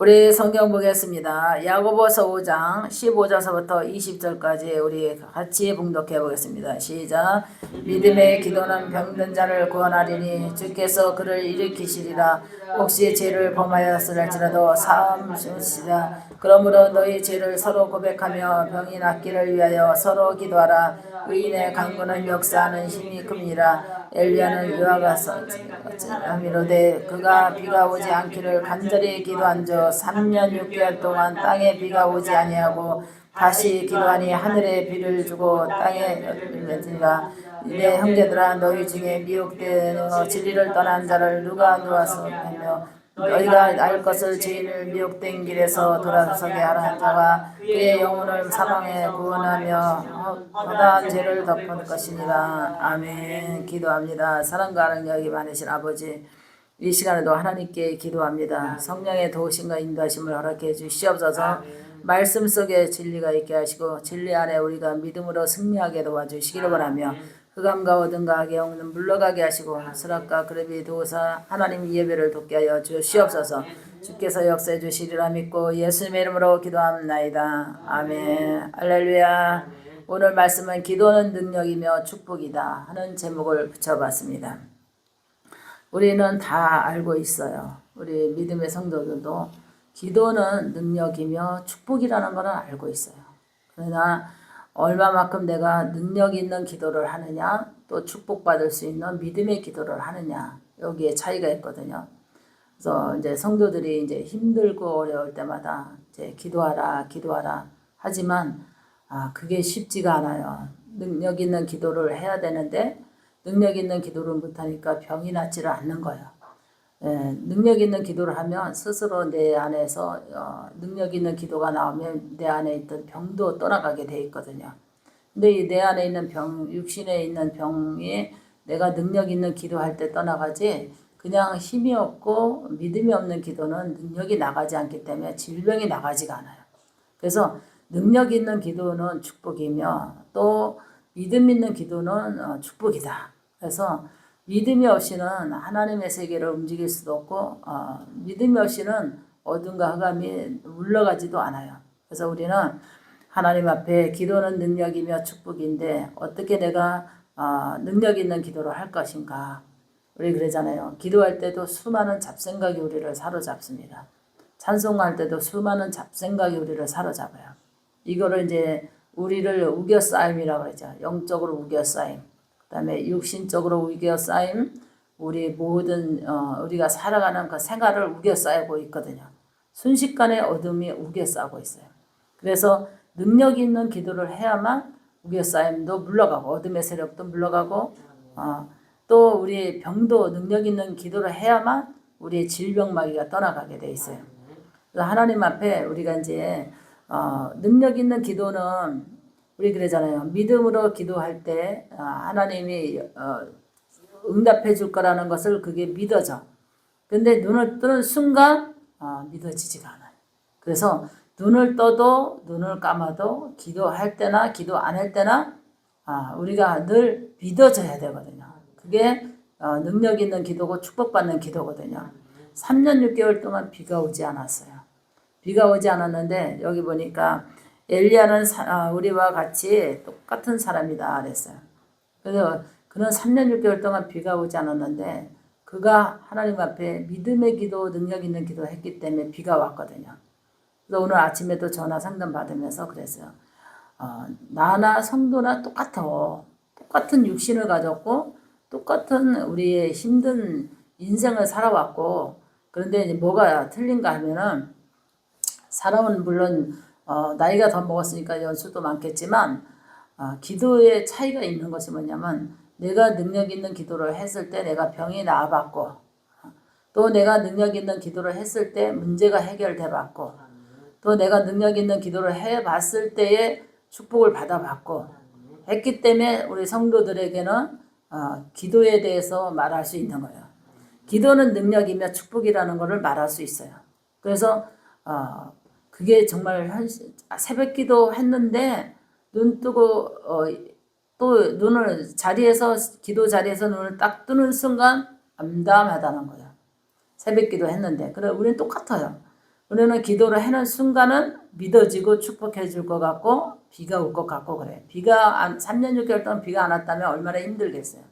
우리 성경 보겠습니다. 야고보서 5장 15절서부터 20절까지 우리 같이 봉독해 보겠습니다. 시작. 믿음의 기도는 병든 자를 구원하리니 주께서 그를 일으키시리라. 혹시 죄를 범하였을지라도 사함 주시라. 그러므로 너희 죄를 서로 고백하며 병이 낫기를 위하여 서로 기도하라. 의인의 간구는 역사하는 힘이 큽니다. 엘리야는 이와 같으미로되 그가 비가 오지 않기를 간절히 기도한 주 3년 6개월 동안 땅에 비가 오지 아니하고 다시 기도하니 하늘에 비를 주고 땅에 맺으니라. 내 형제들아 너희 중에 미혹되어 진리를 떠난 자를 누가 놓아서 하며 너희가 알 것을 죄인을 미혹된 길에서 돌아서게 하라는 자가 그의 영혼을 사망에 구원하며 허다한 죄를 덮을 것이니라. 아멘. 기도합니다. 사랑과 능력이 많으신 아버지, 이 시간에도 하나님께 기도합니다. 성령의 도우심과 인도하심을 허락해 주시옵소서. 말씀 속에 진리가 있게 하시고 진리 안에 우리가 믿음으로 승리하게 도와주시기를 바라며 흑암과 어둠과 악의 영은 물러가게 하시고 스락과 그룹이 도우사 하나님 예배를 돕게 하여 주시옵소서. 주께서 역사해 주시리라 믿고 예수님의 이름으로 기도합나이다. 아멘. 할렐루야. 오늘 말씀은 기도는 능력이며 축복이다 하는 제목을 붙여봤습니다. 우리는 다 알고 있어요. 우리 믿음의 성도들도 기도는 능력이며 축복이라는 것은 알고 있어요. 그러나 얼마만큼 내가 능력 있는 기도를 하느냐, 또 축복받을 수 있는 믿음의 기도를 하느냐, 여기에 차이가 있거든요. 그래서 이제 성도들이 이제 힘들고 어려울 때마다 이제 기도하라 하지만 그게 쉽지가 않아요. 능력 있는 기도를 해야 되는데 능력 있는 기도를 못하니까 병이 낫지를 않는 거예요. 능력 있는 기도를 하면 스스로 내 안에서 능력 있는 기도가 나오면 내 안에 있던 병도 떠나가게 돼 있거든요. 근데 이 내 안에 있는 병, 육신에 있는 병이 내가 능력 있는 기도할 때 떠나가지 그냥 힘이 없고 믿음이 없는 기도는 능력이 나가지 않기 때문에 질병이 나가지가 않아요. 그래서 능력 있는 기도는 축복이며 또 믿음 있는 기도는 축복이다. 그래서 믿음이 없이는 하나님의 세계를 움직일 수도 없고 믿음이 없이는 어둠과 흑암이 물러가지도 않아요. 그래서 우리는 하나님 앞에 기도는 능력이며 축복인데 어떻게 내가 능력 있는 기도를 할 것인가. 우리 그러잖아요. 기도할 때도 수많은 잡생각이 우리를 사로잡습니다. 찬송할 때도 수많은 잡생각이 우리를 사로잡아요. 이거를 이제 우리를 우겨싸임이라고 그러죠. 영적으로 우겨싸임. 그 다음에 육신적으로 우겨싸임, 우리 모든 우리가 살아가는 그 생활을 우겨싸고 있거든요. 순식간에 어둠이 우겨싸고 있어요. 그래서 능력 있는 기도를 해야만 우겨싸임도 물러가고 어둠의 세력도 물러가고 또 우리 병도 능력 있는 기도를 해야만 우리의 질병마귀가 떠나가게 돼 있어요. 그래서 하나님 앞에 우리가 이제 능력 있는 기도는 우리 그러잖아요. 믿음으로 기도할 때 하나님이 응답해 줄 거라는 것을 그게 믿어져. 근데 눈을 뜨는 순간 믿어지지가 않아요. 그래서 눈을 떠도 눈을 감아도 기도할 때나 기도 안 할 때나 우리가 늘 믿어져야 되거든요. 그게 능력 있는 기도고 축복받는 기도거든요. 3년 6개월 동안 비가 오지 않았어요. 비가 오지 않았는데 여기 보니까 엘리야는 우리와 같이 똑같은 사람이다 그랬어요. 그래서 그는 3년 6개월 동안 비가 오지 않았는데 그가 하나님 앞에 믿음의 기도, 능력 있는 기도를 했기 때문에 비가 왔거든요. 그래서 오늘 아침에도 전화 상담 받으면서 그랬어요. 나나 성도나 똑같아. 똑같은 육신을 가졌고 똑같은 우리의 힘든 인생을 살아왔고 그런데 뭐가 틀린가 하면은 사람은 물론 나이가 더 먹었으니까 연수도 많겠지만 기도의 차이가 있는 것이 뭐냐면 내가 능력 있는 기도를 했을 때 내가 병이 나아봤고 또 내가 능력 있는 기도를 했을 때 문제가 해결돼 봤고 또 내가 능력 있는 기도를 해봤을 때에 축복을 받아봤고 했기 때문에 우리 성도들에게는 기도에 대해서 말할 수 있는 거예요. 기도는 능력이며 축복이라는 것을 말할 수 있어요. 그래서 그게 정말 새벽 기도 했는데 눈 뜨고 또 눈을 자리에서 기도 자리에서 눈을 딱 뜨는 순간 암담하다는 거예요. 새벽 기도 했는데 그래 우리는 똑같아요. 우리는 기도를 해는 순간은 믿어지고 축복해 줄 것 같고 비가 올 것 같고 그래. 3년 6개월 동안 비가 안 왔다면 얼마나 힘들겠어요.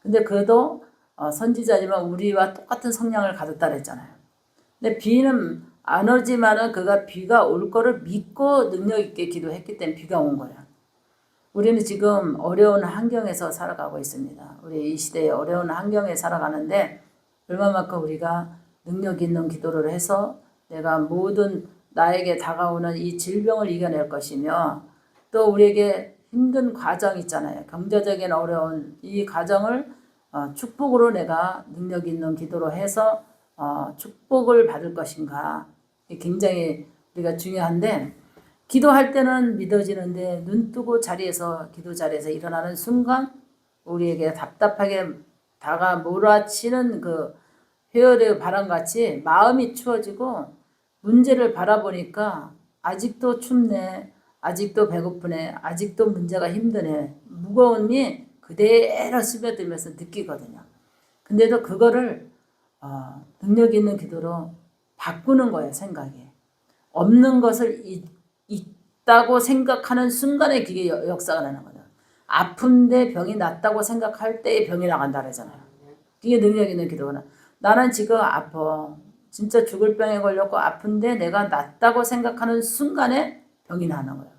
근데 그래도 선지자지만 우리와 똑같은 성향을 가졌다 그랬잖아요. 근데 비는 안 오지만은 그가 비가 올 거를 믿고 능력 있게 기도했기 때문에 비가 온 거예요. 우리는 지금 어려운 환경에서 살아가고 있습니다. 우리 이 시대에 어려운 환경에 살아가는데 얼마만큼 우리가 능력 있는 기도를 해서 내가 모든 나에게 다가오는 이 질병을 이겨낼 것이며 또 우리에게 힘든 과정 있잖아요. 경제적인 어려운 이 과정을 축복으로 내가 능력 있는 기도로 해서 축복을 받을 것인가. 굉장히 우리가 중요한데 기도할 때는 믿어지는데 눈 뜨고 기도 자리에서 일어나는 순간 우리에게 답답하게 다가 몰아치는 그 회열의 바람같이 마음이 추워지고 문제를 바라보니까 아직도 춥네, 아직도 배고프네, 아직도 문제가 힘드네, 무거움이 그대로 스며들면서 느끼거든요. 근데도 그거를 능력 있는 기도로 바꾸는 거예요. 생각이. 없는 것을 있다고 생각하는 순간에 그게 역사가 나는 거죠. 아픈데 병이 낫다고 생각할 때에 병이 나간다 그러잖아요. 그게 능력 있는 기도구나. 나는 지금 아파. 진짜 죽을 병에 걸렸고 아픈데 내가 낫다고 생각하는 순간에 병이 나는 거예요.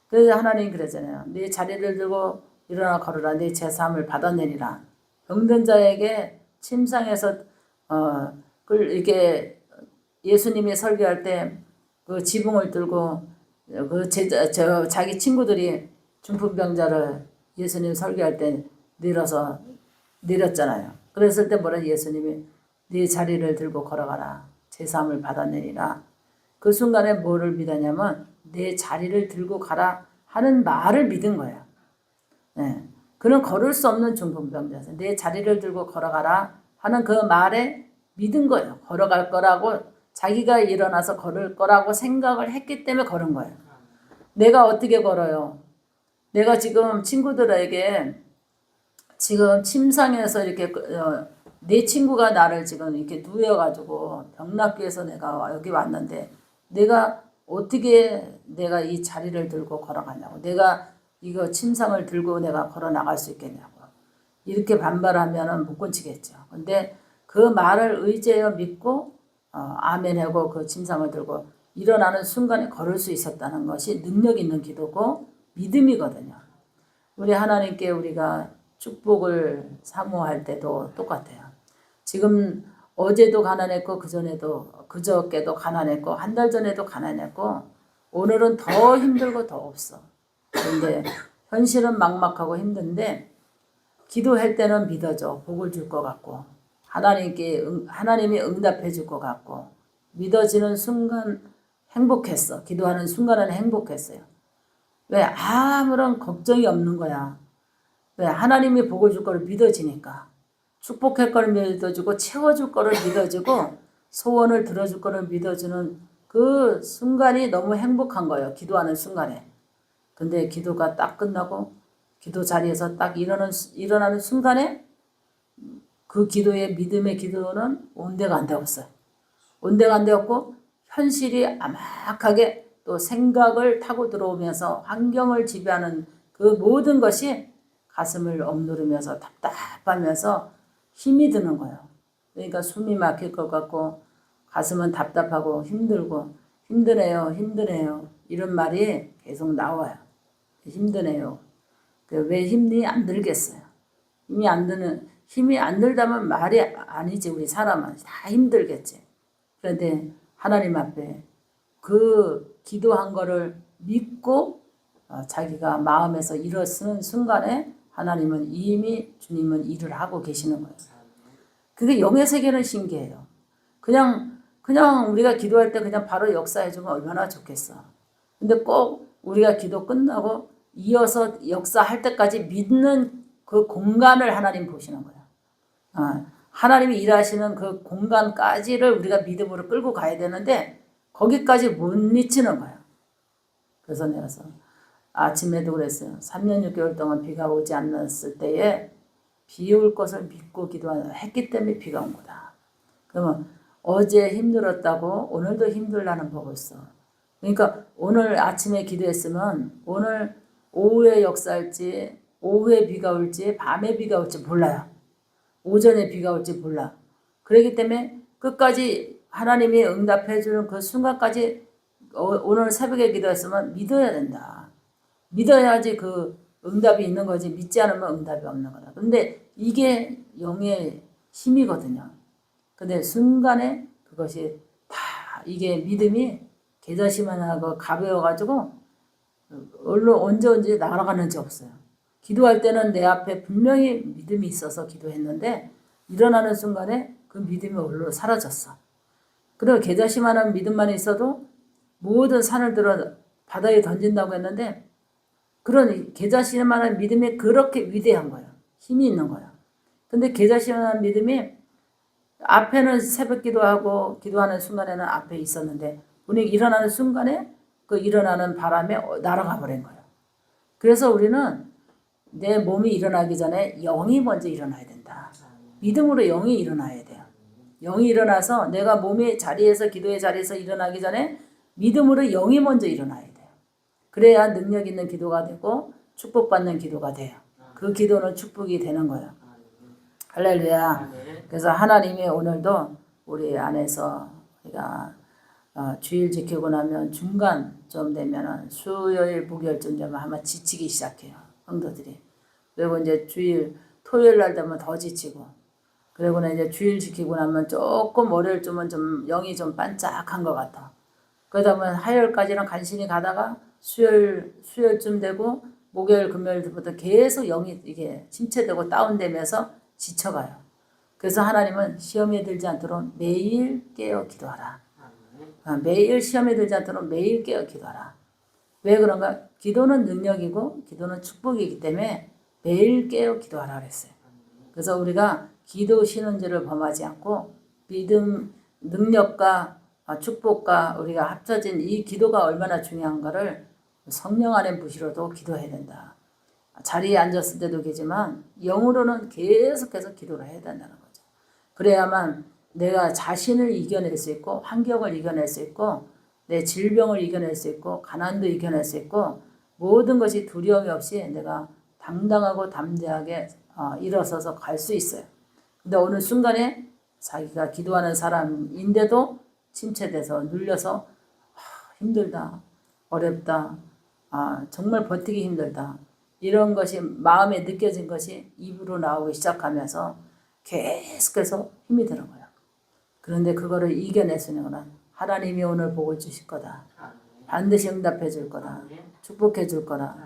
그래서 하나님 그러잖아요. 네 자리를 들고 일어나 걸으라. 네 제사함을 받아내리라. 병든 자에게 침상에서 이렇게 예수님이 설교할 때 그 지붕을 들고 자기 친구들이 중풍병자를 예수님 설교할 때 내렸잖아요. 그랬을 때 뭐라 예수님이 네 자리를 들고 걸어가라. 제사함을 받아내리라. 그 순간에 뭐를 믿었냐면 내 자리를 들고 가라 하는 말을 믿은 거예요. 네. 그는 걸을 수 없는 중풍병자였어요. 내 자리를 들고 걸어가라 하는 그 말에 믿은 거예요. 걸어갈 거라고 자기가 일어나서 걸을 거라고 생각을 했기 때문에 걸은 거예요. 내가 어떻게 걸어요? 내가 지금 친구들에게 지금 침상에서 이렇게 내 친구가 나를 지금 이렇게 누워가지고 병낫기에서 내가 여기 왔는데 내가 어떻게 내가 이 자리를 들고 걸어가냐고 내가 이거 침상을 들고 내가 걸어 나갈 수 있겠냐고 이렇게 반발하면은 못 건치겠죠. 근데 그 말을 의지하여 믿고 아멘하고 그 침상을 들고 일어나는 순간에 걸을 수 있었다는 것이 능력 있는 기도고 믿음이거든요. 우리 하나님께 우리가 축복을 사모할 때도 똑같아요. 지금 어제도 가난했고 그전에도 그저께도 가난했고 한 달 전에도 가난했고 오늘은 더 힘들고 더 없어. 그런데 현실은 막막하고 힘든데 기도할 때는 믿어져. 복을 줄 것 같고 하나님이 응답해 줄 것 같고 믿어지는 순간 행복했어. 기도하는 순간은 행복했어요. 왜? 아무런 걱정이 없는 거야. 왜? 하나님이 복을 줄 거를 믿어지니까. 축복할 거를 믿어주고 채워줄 거를 믿어주고 소원을 들어줄 거를 믿어주는 그 순간이 너무 행복한 거예요. 기도하는 순간에. 근데 기도가 딱 끝나고 기도 자리에서 딱 일어나는 순간에 그 기도의 믿음의 기도는 온데가 안 되었어요. 온데가 안 되었고 현실이 암막하게 또 생각을 타고 들어오면서 환경을 지배하는 그 모든 것이 가슴을 억누르면서 답답하면서 힘이 드는 거예요. 그러니까 숨이 막힐 것 같고 가슴은 답답하고 힘들고 힘드네요. 이런 말이 계속 나와요. 힘드네요. 왜 힘이 안 들겠어요? 힘이 안 들다면 말이 아니지. 우리 사람은 다 힘들겠지. 그런데 하나님 앞에 그 기도한 거를 믿고 자기가 마음에서 일어서는 순간에 하나님은 이미 주님은 일을 하고 계시는 거예요. 그게 영의 세계는 신기해요. 그냥 우리가 기도할 때 그냥 바로 역사해주면 얼마나 좋겠어. 근데 꼭 우리가 기도 끝나고 이어서 역사할 때까지 믿는 그 공간을 하나님 보시는 거예요. 하나님이 일하시는 그 공간까지를 우리가 믿음으로 끌고 가야 되는데 거기까지 못 미치는 거예요. 그래서 내가 아침에도 그랬어요. 3년 6개월 동안 비가 오지 않았을 때에 비 올 것을 믿고 기도했기 때문에 비가 온 거다. 그러면 어제 힘들었다고 오늘도 힘들라는 법을 써. 그러니까 오늘 아침에 기도했으면 오늘 오후에 역사할지 오후에 비가 올지 밤에 비가 올지 몰라요. 오전에 비가 올지 몰라. 그렇기 때문에 끝까지 하나님이 응답해 주는 그 순간까지 오늘 새벽에 기도했으면 믿어야 된다. 믿어야지 그 응답이 있는 거지. 믿지 않으면 응답이 없는 거다. 근데 이게 영의 힘이거든요. 근데 순간에 그것이 다 이게 믿음이 계좌시만 하고 가벼워가지고 언제 날아가는지 없어요. 기도할 때는 내 앞에 분명히 믿음이 있어서 기도했는데 일어나는 순간에 그 믿음이 올로 사라졌어. 그리고 계좌시만한 믿음만 있어도 모든 산을 들어 바다에 던진다고 했는데 그런 계좌시만한 믿음이 그렇게 위대한 거예요. 힘이 있는 거예요. 근데 계좌시만한 믿음이 앞에는 새벽 기도하고 기도하는 순간에는 앞에 있었는데 우리 일어나는 순간에 그 일어나는 바람에 날아가 버린 거예요. 그래서 우리는 내 몸이 일어나기 전에 영이 먼저 일어나야 된다. 믿음으로 영이 일어나야 돼요. 영이 일어나서 내가 몸의 자리에서 기도의 자리에서 일어나기 전에 믿음으로 영이 먼저 일어나야 돼요. 그래야 능력 있는 기도가 되고 축복받는 기도가 돼요. 그 기도는 축복이 되는 거예요. 할렐루야. 그래서 하나님이 오늘도 우리 안에서 우리가 주일 지키고 나면 중간쯤 되면은 수요일 목요일쯤 되면 아마 지치기 시작해요. 성도들이. 그리고 이제 주일 토요일 날 되면 더 지치고 그리고는 이제 주일 지키고 나면 조금 월요일쯤은 좀 영이 좀 반짝한 것 같아. 그러다 보면 화요일까지는 간신히 가다가 수요일쯤 되고 목요일 금요일부터 계속 영이 이게 침체되고 다운되면서 지쳐가요. 그래서 하나님은 시험에 들지 않도록 매일 깨어 기도하라. 매일 시험에 들지 않도록 매일 깨어 기도하라. 왜 그런가? 기도는 능력이고 기도는 축복이기 때문에 매일 깨어 기도하라 그랬어요. 그래서 우리가 기도 신원제를 범하지 않고 믿음, 능력과 축복과 우리가 합쳐진 이 기도가 얼마나 중요한가를 성령 안에 부시로도 기도해야 된다. 자리에 앉았을 때도 계지만 영으로는 계속해서 기도를 해야 된다는 거죠. 그래야만 내가 자신을 이겨낼 수 있고 환경을 이겨낼 수 있고 내 질병을 이겨낼 수 있고 가난도 이겨낼 수 있고 모든 것이 두려움이 없이 내가 당당하고 담대하게 일어서서 갈 수 있어요. 근데 어느 순간에 자기가 기도하는 사람인데도 침체돼서 눌려서 힘들다, 어렵다, 정말 버티기 힘들다 이런 것이 마음에 느껴진 것이 입으로 나오기 시작하면서 계속해서 힘이 드는 거예요. 그런데 그거를 이겨낼 수 있는 건 하나님이 오늘 복을 주실 거다. 반드시 응답해 줄 거다. 축복해 줄 거다.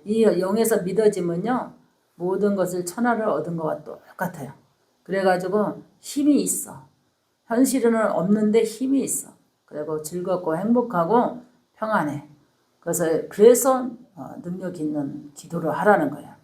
이 영에서 믿어지면요. 모든 것을 천하를 얻은 것과 똑같아요. 그래가지고 힘이 있어. 현실은 없는데 힘이 있어. 그리고 즐겁고 행복하고 평안해. 그래서 능력 있는 기도를 하라는 거야.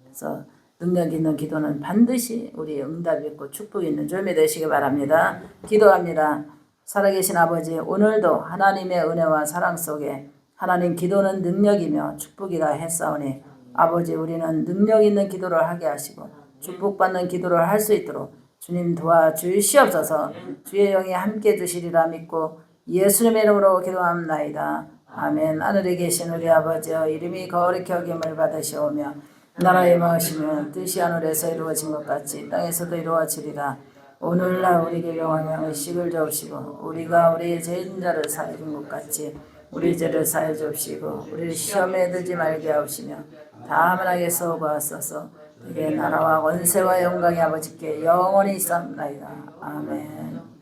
그래서 능력 있는 기도는 반드시 우리 응답이 있고 축복이 있는 줄 되시기 바랍니다. 기도합니다. 살아계신 아버지, 오늘도 하나님의 은혜와 사랑 속에 하나님 기도는 능력이며 축복이라 했사오니 아버지 우리는 능력 있는 기도를 하게 하시고 축복받는 기도를 할 수 있도록 주님 도와주시옵소서. 주의 영이 함께 주시리라 믿고 예수님의 이름으로 기도합나이다. 아멘. 하늘에 계신 우리 아버지여 이름이 거룩히 여김을 받으시오며 나라의 마으시며 뜻이 하늘에서 이루어진 것 같이 땅에서도 이루어지리라. 오늘날 우리에게 영원한 의식을 주옵시고 우리가 우리의 죄인자를 사해 준 것 같이 우리 죄를 사해 주옵시고 우리를 시험에 들지 말게 하옵시며 다만 하게서 구하소서. 그의 나라와 권세와 영광이 아버지께 영원히 있사옵나이다. 아멘.